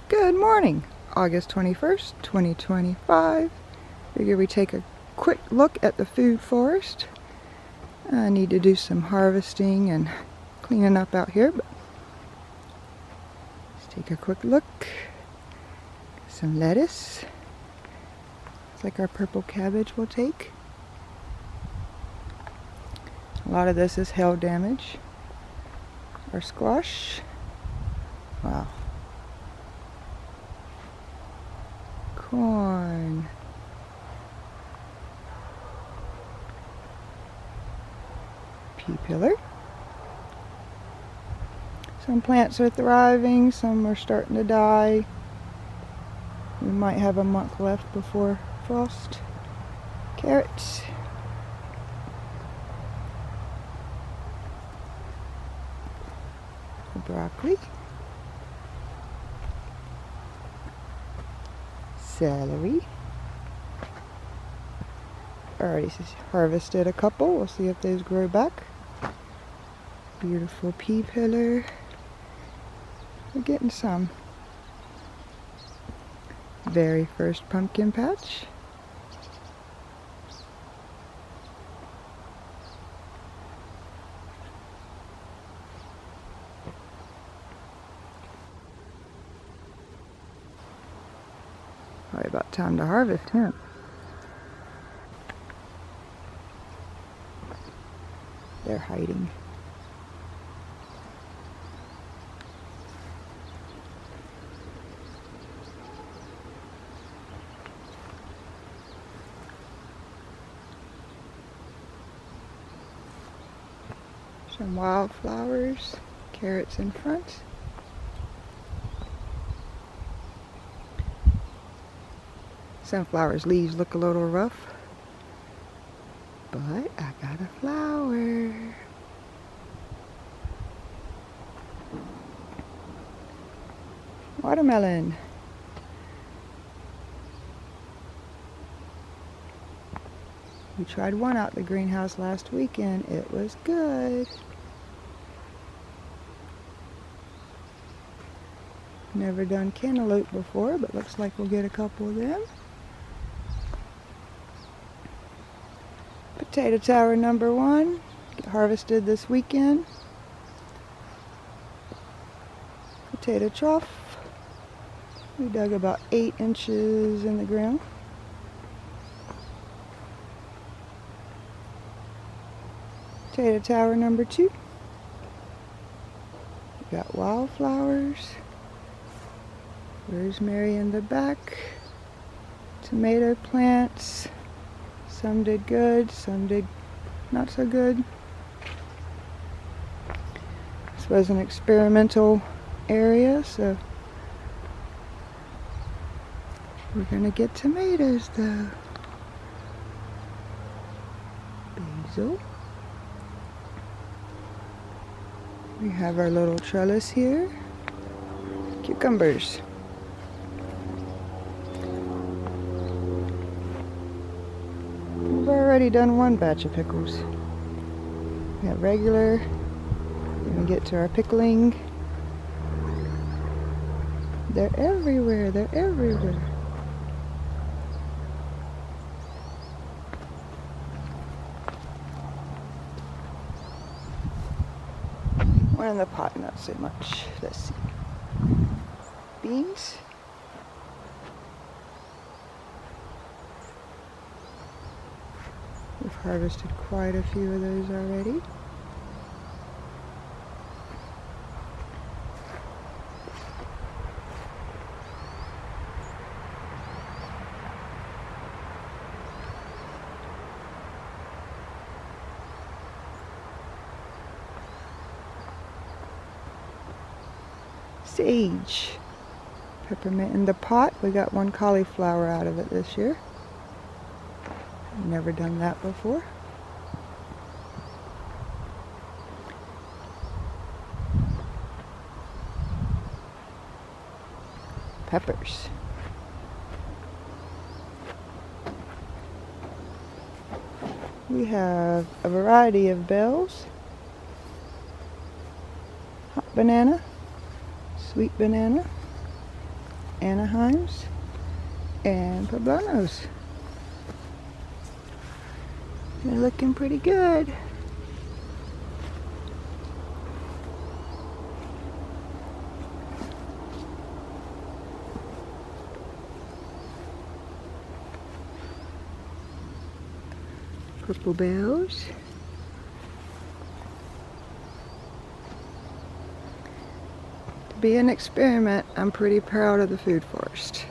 Good morning, August 21st, 2025. Figure we take a quick look at the food forest. I need to do some harvesting and cleaning up out here, but let's take a quick look. Some lettuce. It's like our purple cabbage we'll take. A lot of this is hail damage. Our squash. Wow. Corn. Pea pillar. Some plants are thriving, some are starting to die. We might have a month left before frost. Carrots. Broccoli. Celery. Already harvested a couple. We'll see if those grow back. Beautiful pea pillar. We're getting some. Very first pumpkin patch. Probably about time to harvest him. They're hiding. Some wildflowers, carrots in front. Sunflower's leaves look a little rough, but I got a flower. Watermelon. We tried one out the greenhouse last weekend. It was good. Never done cantaloupe before, but looks like we'll get a couple of them. Potato tower number 1, harvested this weekend. Potato trough. We dug about 8 inches in the ground. Potato tower number 2. We got wildflowers. Rosemary in the back. Tomato plants. Some did good, some did not so good. This was an experimental area, so we're gonna get tomatoes though. Basil. We have our little trellis here. Cucumbers. We've already done one batch of pickles. We got regular, then we get to our pickling. They're everywhere, they're everywhere. One in the pot, not so much. Let's see. Beans. We've harvested quite a few of those already. Sage. Peppermint in the pot. We got one cauliflower out of it this year. Never done that before. Peppers. We have a variety of bells. Hot banana, sweet banana, Anaheims, and Poblanos. They're looking pretty good. Purple bells. To be an experiment, I'm pretty proud of the food forest.